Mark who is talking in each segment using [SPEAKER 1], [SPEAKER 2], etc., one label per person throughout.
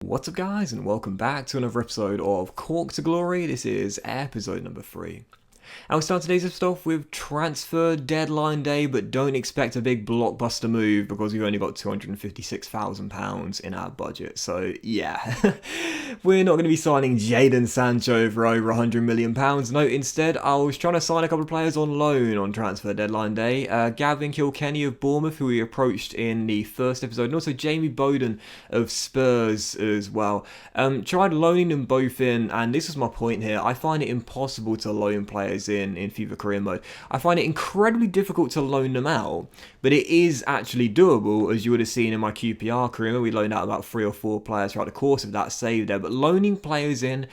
[SPEAKER 1] What's up guys, and welcome back to another episode of Cork to Glory. This is episode number 3. And we'll start today's episode off with transfer deadline day, but don't expect a big blockbuster move because we've only got £256,000 in our budget. So yeah, we're not going to be signing Jadon Sancho for over £100 million. No, instead I was trying to sign a couple of players on loan on transfer deadline day. Gavin Kilkenny of Bournemouth, who we approached in the first episode, and also Jamie Bowden of Spurs as well. Tried loaning them both in, and this was my point here. I find it impossible to loan players in FIFA career mode. I find it incredibly difficult to loan them out, but it is actually doable, as you would have seen in my QPR career mode. We loaned out about 3 or 4 players throughout the course of that save there, but loaning players in,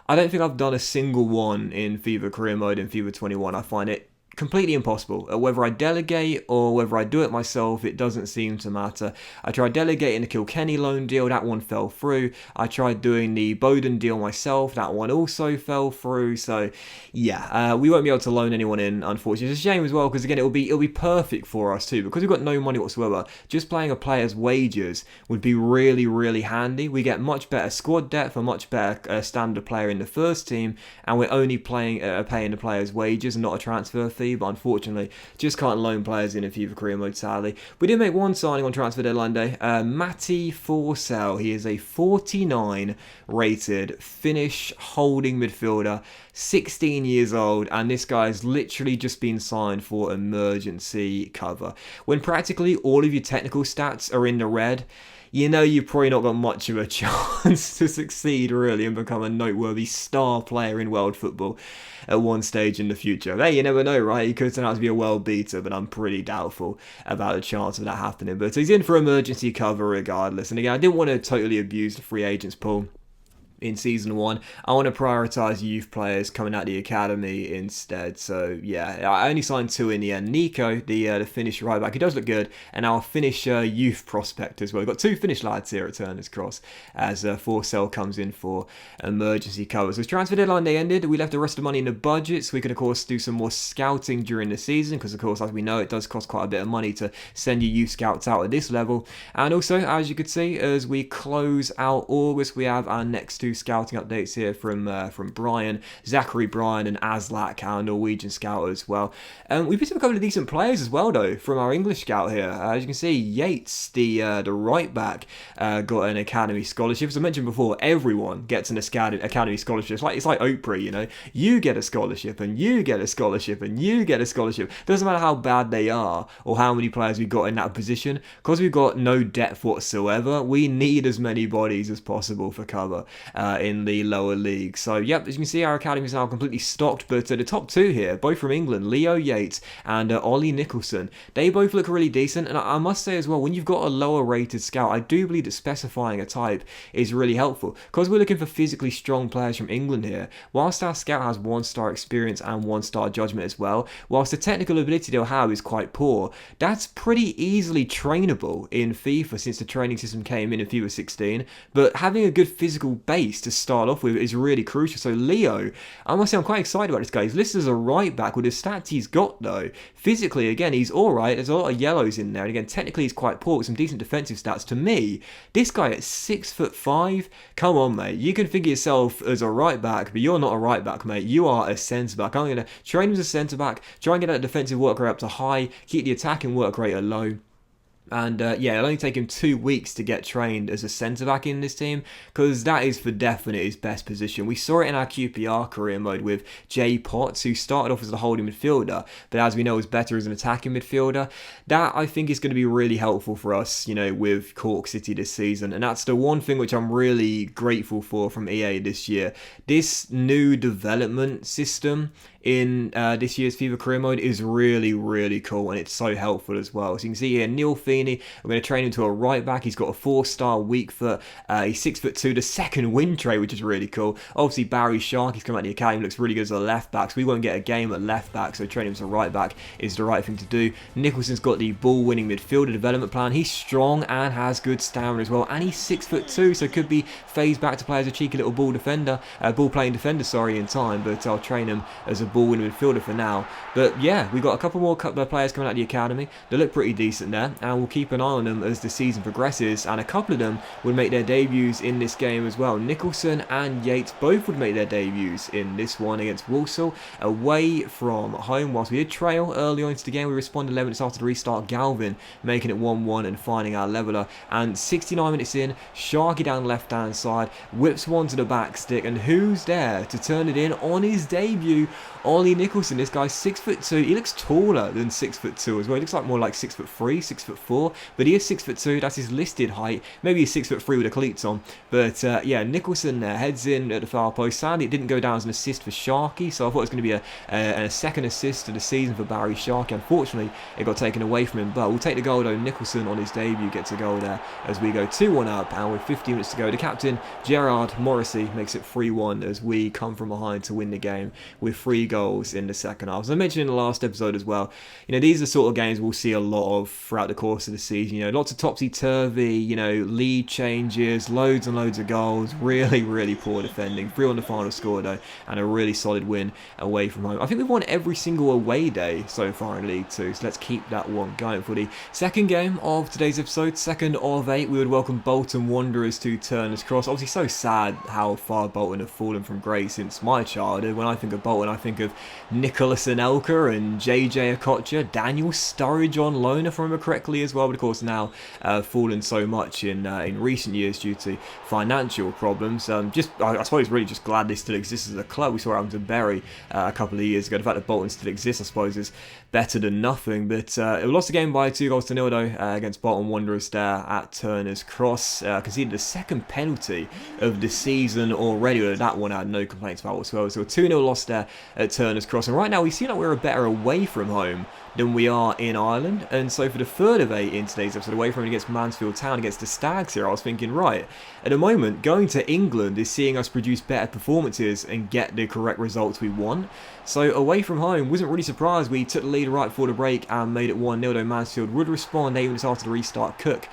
[SPEAKER 1] I don't think I've done a single one in FIFA career mode in FIFA 21. I find it completely impossible. Whether I delegate or whether I do it myself, it doesn't seem to matter. I tried delegating the Kilkenny loan deal, that one fell through. I tried doing the Bowden deal myself, that one also fell through. So yeah, we won't be able to loan anyone in, unfortunately. It's a shame as well, because again, it'll be perfect for us too, because we've got no money whatsoever. Just playing a player's wages would be really handy. We get much better squad depth, a much better standard player in the first team, and we're only paying the player's wages and not a transfer fee. But unfortunately, just can't loan players in FIFA career mode, sadly. We did make one signing on transfer deadline day. Matty Forsell. He is a 49 rated Finnish holding midfielder, 16 years old, and this guy's literally just been signed for emergency cover. When practically all of your technical stats are in the red, you know you've probably not got much of a chance to succeed really and become a noteworthy star player in world football at one stage in the future. Hey, you never know, right? He could turn out to be a world beater, but I'm pretty doubtful about the chance of that happening. But he's in for emergency cover regardless. And again, I didn't want to totally abuse the free agents pool in season 1. I want to prioritise youth players coming out of the academy instead. So yeah, I only signed 2 in the end. Nico, the Finnish right back, he does look good, and our Finnish youth prospect as well. We've got 2 Finnish lads here at Turner's Cross as Forsell comes in for emergency cover. So as transfer deadline day ended, we left the rest of the money in the budget, so we could of course do some more scouting during the season, because of course, as we know, it does cost quite a bit of money to send your youth scouts out at this level. And also, as you could see, as we close out August, we have our next 2 scouting updates here from Brian, Zachary Bryan and Aslak, our Norwegian scout as well. We picked up a couple of decent players as well though from our English scout here. As you can see, Yates, the right back, got an academy scholarship. As I mentioned before, everyone gets an academy scholarship. It's like Oprah, you know. You get a scholarship and you get a scholarship and you get a scholarship. Doesn't matter how bad they are or how many players we've got in that position, because we've got no depth whatsoever. We need as many bodies as possible for cover in the lower league. So yep, as you can see, our academy is now completely stocked, but the top 2 here, both from England, Leo Yates and Ollie Nicholson, they both look really decent. And I must say as well, when you've got a lower rated scout, I do believe that specifying a type is really helpful, because we're looking for physically strong players from England here. Whilst our scout has 1-star experience and 1-star judgment as well, whilst the technical ability they'll have is quite poor, that's pretty easily trainable in FIFA since the training system came in FIFA 16. But having a good physical base to start off with is really crucial. So Leo, I must say I'm quite excited about this guy. He's listed as a right back with the stats he's got though. Physically, again, he's alright. There's a lot of yellows in there. And again, technically he's quite poor with some decent defensive stats. To me, this guy at 6'5", come on mate. You can figure yourself as a right back, but you're not a right back, mate. You are a centre back. I'm going to train him as a centre back, try and get that defensive work rate up to high, keep the attacking work rate at low. And yeah, it'll only take him 2 weeks to get trained as a centre-back in this team, because that is for definite his best position. We saw it in our QPR career mode with Jay Potts, who started off as a holding midfielder, but as we know is better as an attacking midfielder. That, I think, is going to be really helpful for us, you know, with Cork City this season. And that's the one thing which I'm really grateful for from EA this year. This new development system in this year's FIFA career mode is really cool, and it's so helpful as well. So you can see here, Neil Feeney, we're going to train him to a right back. He's got a 4-star weak foot. He's 6'2", the second win trait, which is really cool. Obviously Barry Shark, he's come out of the academy, looks really good as a left back, so we won't get a game at left back, so training him as a right back is the right thing to do. Nicholson's got the ball winning midfielder development plan. He's strong and has good stamina as well, and he's 6'2", so could be phased back to play as a cheeky little ball playing defender, in time, but I'll train him as a ball-winning midfielder for now. But yeah, we got a couple more players coming out of the academy. They look pretty decent there, and we'll keep an eye on them as the season progresses. And a couple of them would make their debuts in this game as well. Nicholson and Yates both would make their debuts in this one against Walsall, away from home. Whilst we did trail early on into the game, we responded 11 minutes after the restart. Galvin making it 1-1 and finding our leveller. And 69 minutes in, Sharky down the left-hand side, whips one to the back stick, and who's there to turn it in on his debut? Ollie Nicholson. This guy's 6'2". He looks taller than 6'2" as well. He looks like more like 6'3", 6'4", but he is 6'2". That's his listed height. Maybe he's 6'3" with the cleats on. But yeah, Nicholson heads in at the far post. Sadly, it didn't go down as an assist for Sharky, so I thought it was going to be a second assist of the season for Barry Sharky. Unfortunately, it got taken away from him. But we'll take the goal though. Nicholson on his debut gets a goal there as we go 2-1 up, and with 15 minutes to go, the captain Gerard Morrissey makes it 3-1 as we come from behind to win the game with 3 goals in the second half. As I mentioned in the last episode as well, you know, these are the sort of games we'll see a lot of throughout the course of the season. You know, lots of topsy-turvy, you know, lead changes, loads and loads of goals, really poor defending. 3 on the final score though, and a really solid win away from home. I think we've won every single away day so far in League 2, so let's keep that one going for the second game of today's episode. Second of 8, we would welcome Bolton Wanderers to Turner's Cross. Obviously so sad how far Bolton have fallen from grace since my childhood. When I think of Bolton, I think of Nicholas Anelka and JJ Okocha, Daniel Sturridge on loan, if I remember correctly as well, but of course now fallen so much in recent years due to financial problems. I suppose really just glad they still exist as a club. We saw what happened to Bury a couple of years ago. The fact that Bolton still exists, I suppose, is better than nothing. But it lost the game by 2-0 though against Bolton Wanderers there at Turner's Cross. Conceded the second penalty of the season already. That one I had no complaints about whatsoever. So a 2-0 loss there at Turner's Cross. And right now we seem like we're a better away from home than we are in Ireland. And so for the third of 8 in today's episode, away from it against Mansfield Town, against the Stags here, I was thinking, right, at the moment, going to England is seeing us produce better performances and get the correct results we want. So away from home, wasn't really surprised. We took the lead right before the break and made it 1-0, though Mansfield would respond 8 minutes after the restart. Cook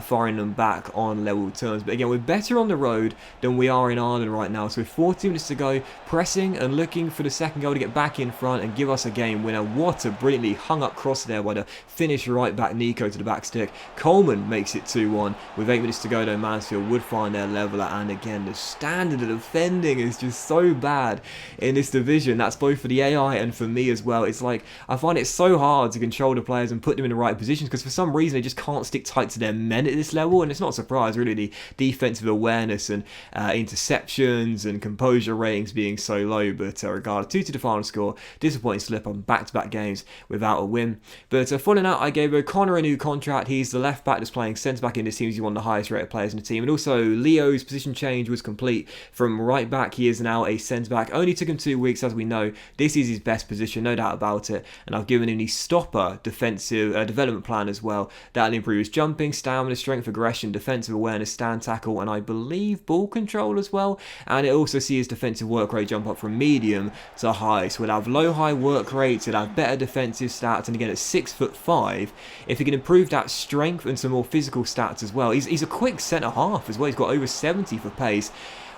[SPEAKER 1] firing them back on level terms. But again, we're better on the road than we are in Ireland right now. So with 14 minutes to go, pressing and looking for the second goal to get back in front and give us a game winner. What a brilliantly hung up cross there by the Finnish right back Nico to the back stick. Coleman makes it 2-1. With 8 minutes to go, though, Mansfield would find their leveller. And again, the standard of defending is just so bad in this division. That's both for the AI and for me as well. It's like, I find it so hard to control the players and put them in the right positions because for some reason they just can't stick tight to their men at this level. And it's not a surprise, really, the defensive awareness and interceptions and composure ratings being so low. But regardless, 2 to the final score. Disappointing slip on back-to-back games without a win. But following out, I gave O'Connor a new contract. He's the left back that's playing centre back in this team. He's one of the highest rated players in the team. And also Leo's position change was complete from right back. He is now a centre back. Only took him 2 weeks, as we know. This is his best position, no doubt about it. And I've given him the stopper defensive development plan as well. That'll improve his jumping, stamina, strength, aggression, defensive awareness, stand tackle, and I believe ball control as well. And it also sees his defensive work rate jump up from medium to high. So we'll have low-high work rates, it'll have better defensive stats, and again at 6'5", if he can improve that strength and some more physical stats as well. He's a quick centre half as well. He's got over 70 for pace.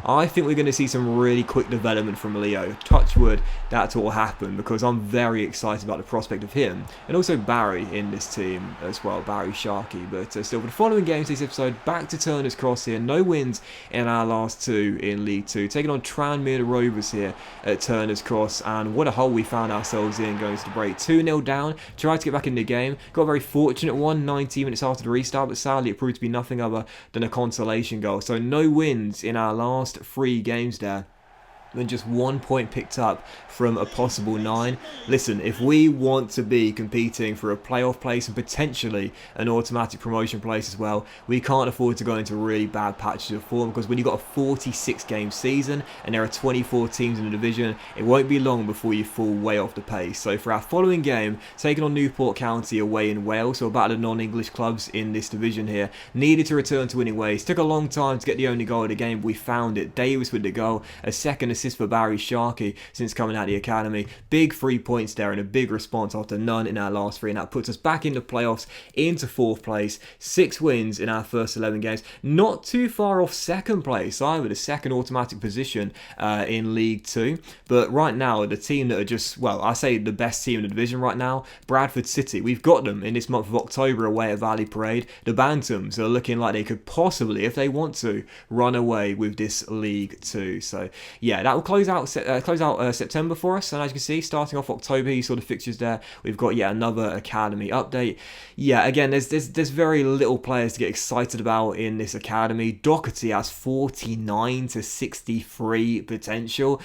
[SPEAKER 1] I think we're going to see some really quick development from Leo. Touch wood, that's what will happen, because I'm very excited about the prospect of him. And also Barry in this team as well, Barry Sharky. But still, for the following games this episode, back to Turner's Cross here. No wins in our last 2 in League 2. Taking on Tranmere Rovers here at Turner's Cross. And what a hole we found ourselves in going to the break. 2-0 down, tried to get back in the game. Got a very fortunate one, 19 minutes after the restart, but sadly it proved to be nothing other than a consolation goal. So no wins in our last 3 games there. And just 1 point picked up from a possible 9. Listen, if we want to be competing for a playoff place and potentially an automatic promotion place as well, we can't afford to go into really bad patches of form, because when you've got a 46 game season and there are 24 teams in the division, it won't be long before you fall way off the pace. So for our following game, taking on Newport County away in Wales, so about the non-English clubs in this division here, needed to return to winning ways. Took a long time to get the only goal of the game, but we found it. Davis with the goal, a second assist for Barry Sharkey since coming out of the academy. Big 3 points there and a big response after none in our last 3, and that puts us back into playoffs, into 4th place. 6 wins in our first 11 games. Not too far off 2nd place either, the 2nd automatic position in League 2. But right now, the team that are just, well, I say the best team in the division right now, Bradford City. We've got them in this month of October away at Valley Parade. The Bantams are looking like they could possibly, if they want to, run away with this League 2. So yeah, that will close out September for us. And as you can see, starting off October, you saw the fixtures there. We've got yet another academy update. Yeah, again, there's very little players to get excited about in this academy. Doherty has 49 to 63 potential.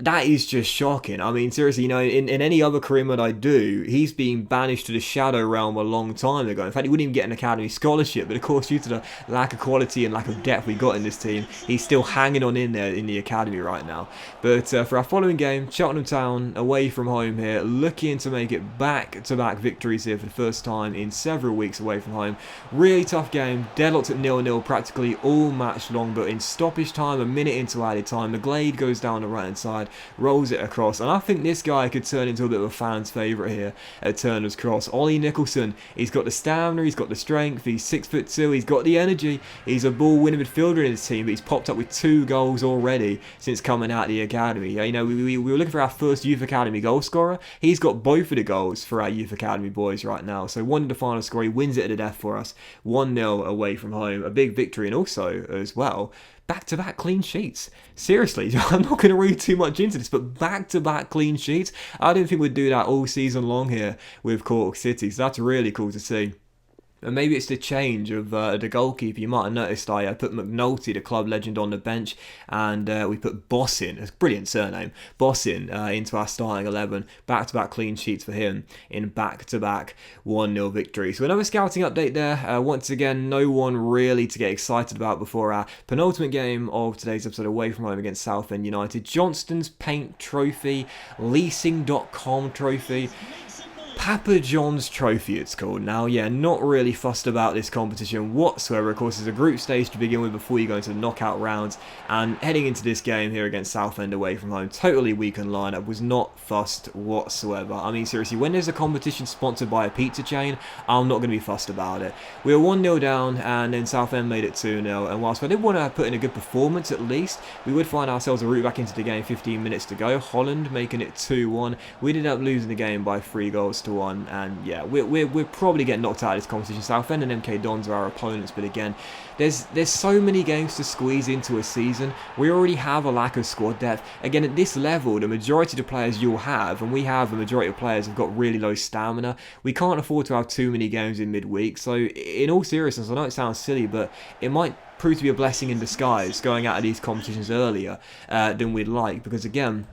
[SPEAKER 1] That is just shocking. I mean, seriously, you know, in any other career mode I do, he's been banished to the shadow realm a long time ago. In fact, he wouldn't even get an academy scholarship, but of course, due to the lack of quality and lack of depth we got in this team, he's still hanging on in there in the academy right now. But for our following game, Cheltenham Town away from home here, looking to make it back-to-back victories here for the first time in several weeks away from home. Really tough game, deadlocked at 0-0 practically all match long, but in stoppage time, a minute into added time, McGlade goes down the right-hand side, rolls it across, and I think this guy could turn into a bit of a fan's favourite here at Turner's Cross. Ollie Nicholson, he's got the stamina, he's got the strength, he's 6'2", he's got the energy, he's a ball-winning midfielder in his team, but he's popped up with 2 goals already since coming out of the academy. You know, we were looking for our first youth academy goal scorer. He's got both of the goals for our youth academy boys right now, so 1 in the final score, he wins it to the death for us, 1-0 away from home, a big victory, and also as well, back-to-back clean sheets. Seriously, I'm not going to read too much into this, but back-to-back clean sheets. I don't think we'd do that all season long here with Cork City, so that's really cool to see. And maybe it's the change of the goalkeeper. You might have noticed I put McNulty, the club legend, on the bench, and we put Bossin, a brilliant surname, Bossin, into our starting 11. Back-to-back clean sheets for him in back-to-back 1-0 victories. So another scouting update there. Once again, no one really to get excited about before our penultimate game of today's episode away from home against Southend United. Johnston's Paint Trophy, Leasing.com Trophy. Papa John's Trophy it's called now. Yeah, not really fussed about this competition whatsoever. Of course, there's a group stage to begin with before you go into the knockout rounds, and heading into this game here against Southend away from home, totally weakened lineup, was not fussed whatsoever. I mean, seriously, when there's a competition sponsored by a pizza chain, I'm not going to be fussed about it. We were 1-0 down, and then Southend made it 2-0, and whilst I did want to put in a good performance at least, we would find ourselves a route back into the game 15 minutes to go. Holland making it 2-1. We ended up losing the game by 3 goals to 1, and yeah, we're probably getting knocked out of this competition. Southend and MK Dons are our opponents, but again, there's so many games to squeeze into a season. We already have a lack of squad depth. Again, at this level, the majority of the players you'll have, and we have a majority of players, have got really low stamina. We can't afford to have too many games in midweek, so in all seriousness, I know it sounds silly, but it might prove to be a blessing in disguise going out of these competitions earlier than we'd like, because again,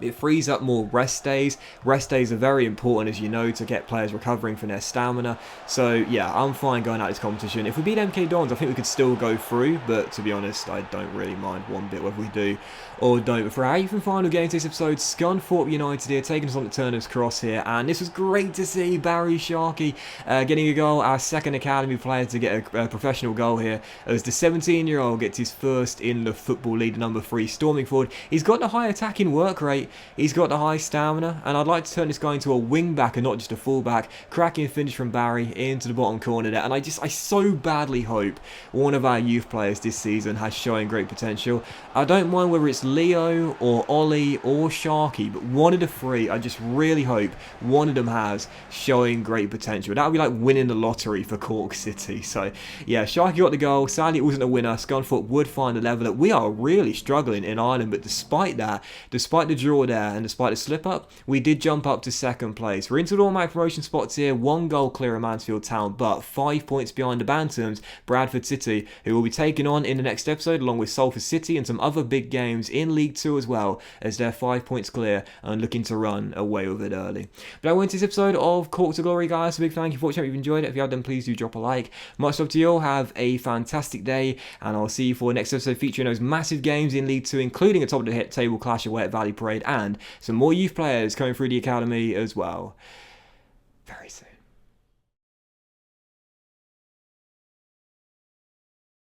[SPEAKER 1] it frees up more rest days. Rest days are very important, as you know, to get players recovering from their stamina. So yeah, I'm fine going out of this competition. If we beat MK Dons, I think we could still go through, but to be honest, I don't really mind one bit whether we do or don't. But for our 8th and final game to this episode, Scunthorpe United here, taking us on to Turner's Cross here, and this was great to see. Barry Sharkey getting a goal, our 2nd academy player to get a professional goal here, as the 17-year-old gets his first in the Football League, number 3, storming forward. He's got the high attacking work rate, he's got the high stamina, and I'd like to turn this guy into a wing back and not just a full back. Cracking finish from Barry into the bottom corner there, and I so badly hope one of our youth players this season has showing great potential. I don't mind whether it's Leo or Ollie or Sharky, but one of the 3, I just really hope one of them has showing great potential. That would be like winning the lottery for Cork City. So yeah, Sharky got the goal. Sadly, it wasn't a winner. Scunthorpe would find a leveller. We are really struggling in Ireland, but despite that, despite the draw there, and despite the slip up, we did jump up to 2nd place. We're into the automatic promotion spots here, 1 goal clear of Mansfield Town, but 5 points behind the Bantams, Bradford City, who will be taken on in the next episode, along with Salford City and some other big games in League 2 as well, as they're 5 points clear and looking to run away with it early. But I went to this episode of Cork to Glory, guys. A big thank you for watching. If you've enjoyed it, if you have, then please do drop a like. Much love to you all. Have a fantastic day, and I'll see you for the next episode featuring those massive games in League 2, including a top of the hit table clash away at Valley Parade, and some more youth players coming through the academy as well. Very soon.